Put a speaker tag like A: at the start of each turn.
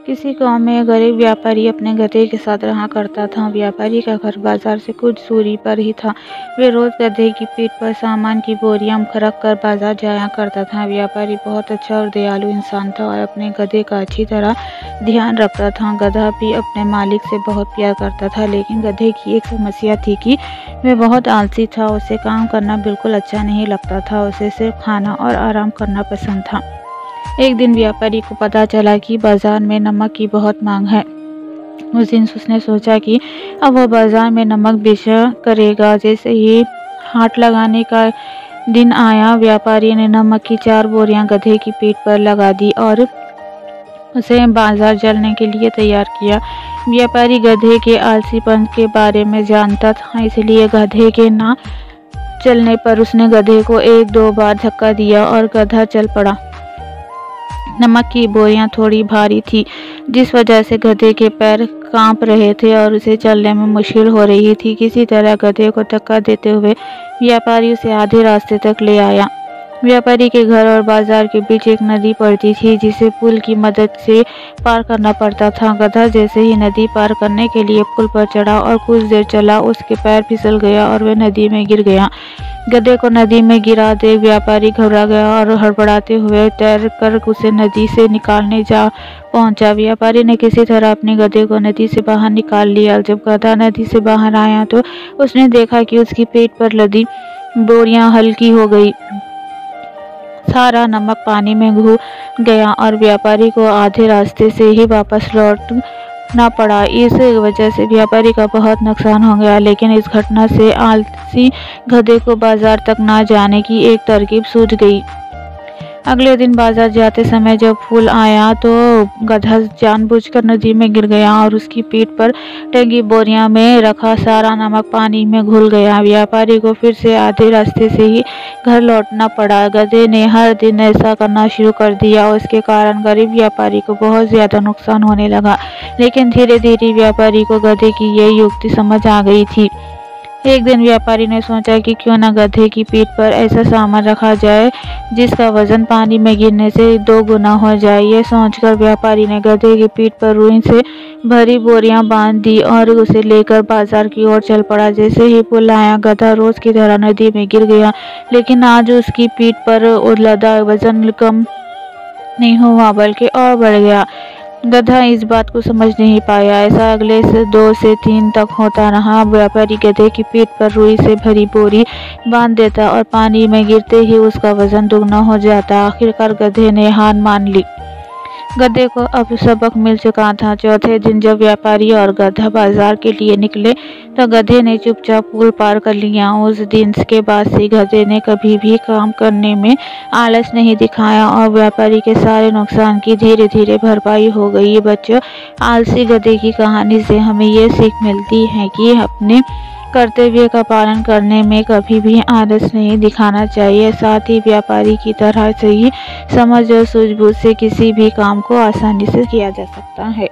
A: किसी गांव में एक गरीब व्यापारी अपने गधे के साथ रहा करता था। व्यापारी का घर बाजार से कुछ दूरी पर ही था। वे रोज गधे की पीठ पर सामान की बोरियां रख कर बाजार जाया करता था। व्यापारी बहुत अच्छा और दयालु इंसान था और अपने गधे का अच्छी तरह ध्यान रखता था। गधा भी अपने मालिक से बहुत प्यार करता था, लेकिन गधे की एक समस्या थी कि वह बहुत आलसी था। उसे काम करना बिल्कुल अच्छा नहीं लगता था। उसे सिर्फ खाना और आराम करना पसंद था। एक दिन व्यापारी को पता चला कि बाजार में नमक की बहुत मांग है। उस दिन उसने सोचा कि अब वह बाजार में नमक बेचा करेगा। जैसे ही हाट लगाने का दिन आया, व्यापारी ने नमक की 4 बोरियां गधे की पीठ पर लगा दी और उसे बाजार चलने के लिए तैयार किया। व्यापारी गधे के आलसीपन के बारे में जानता था, इसलिए गधे के ना चलने पर उसने गधे को 1-2 बार धक्का दिया और गधा चल पड़ा। नमक की बोरियां थोड़ी भारी थी, जिस वजह से गधे के पैर कांप रहे थे और उसे चलने में मुश्किल हो रही थी। किसी तरह गधे को धक्का देते हुए व्यापारी उसे आधे रास्ते तक ले आया। व्यापारी के घर और बाजार के बीच एक नदी पड़ती थी, जिसे पुल की मदद से पार करना पड़ता था। गधा जैसे ही नदी पार करने के लिए पुल पर चढ़ा और कुछ देर चला, उसके पैर फिसल गया और वह नदी में गिर गया। गधे को नदी में गिरा देख व्यापारी घबरा गया और हड़बड़ाते हुए तैरकर उसे नदी से निकालने जा पहुंचा। व्यापारी ने किसी तरह अपने गधे को नदी से बाहर निकाल लिया। जब गधा नदी से बाहर आया तो उसने देखा कि उसकी पेट पर लदी बोरियां हल्की हो गई। सारा नमक पानी में घुल गया और व्यापारी को आधे रास्ते से ही वापस लौटना पड़ा। इस वजह से व्यापारी का बहुत नुकसान हो गया, लेकिन इस घटना से आलसी गधे को बाजार तक ना जाने की एक तरकीब सूझ गई। अगले दिन बाजार जाते समय जब पुल आया तो गधा जानबूझकर नदी में गिर गया और उसकी पीठ पर टंगी बोरियां में रखा सारा नमक पानी में घुल गया। व्यापारी को फिर से आधे रास्ते से ही घर लौटना पड़ा। गधे ने हर दिन ऐसा करना शुरू कर दिया। उसके कारण गरीब व्यापारी को बहुत ज्यादा नुकसान होने लगा, लेकिन धीरे धीरे व्यापारी को गधे की यह युक्ति समझ आ गई थी। एक दिन व्यापारी ने सोचा कि क्यों न गधे की पीठ पर ऐसा सामान रखा जाए जिसका वजन पानी में गिरने से 2 गुना हो जाए। यह सोचकर व्यापारी ने गधे की पीठ पर रुई से भरी बोरियां बांध दी और उसे लेकर बाजार की ओर चल पड़ा। जैसे ही पुल आया, गधा रोज की तरह नदी में गिर गया, लेकिन आज उसकी पीठ पर लदा वजन कम नहीं हुआ बल्कि और बढ़ गया। गधा इस बात को समझ नहीं पाया। ऐसा अगले से 2 से 3 तक होता रहा। व्यापारी गधे की पीठ पर रुई से भरी बोरी बांध देता और पानी में गिरते ही उसका वजन दुगना हो जाता। आखिरकार गधे ने हार मान ली। गधे को अब सबक मिल चुका था। चौथे दिन जब व्यापारी और गधा बाजार के लिए निकले तो गधे ने चुपचाप पुल पार कर लिया। उस दिन के बाद से गधे ने कभी भी काम करने में आलस नहीं दिखाया और व्यापारी के सारे नुकसान की धीरे धीरे भरपाई हो गई। बच्चों, आलसी गधे की कहानी से हमें ये सीख मिलती है कि अपने कर्तव्य का पालन करने में कभी भी आलस नहीं दिखाना चाहिए। साथ ही व्यापारी की तरह से ही समझ और सूझबूझ से किसी भी काम को आसानी से किया जा सकता है।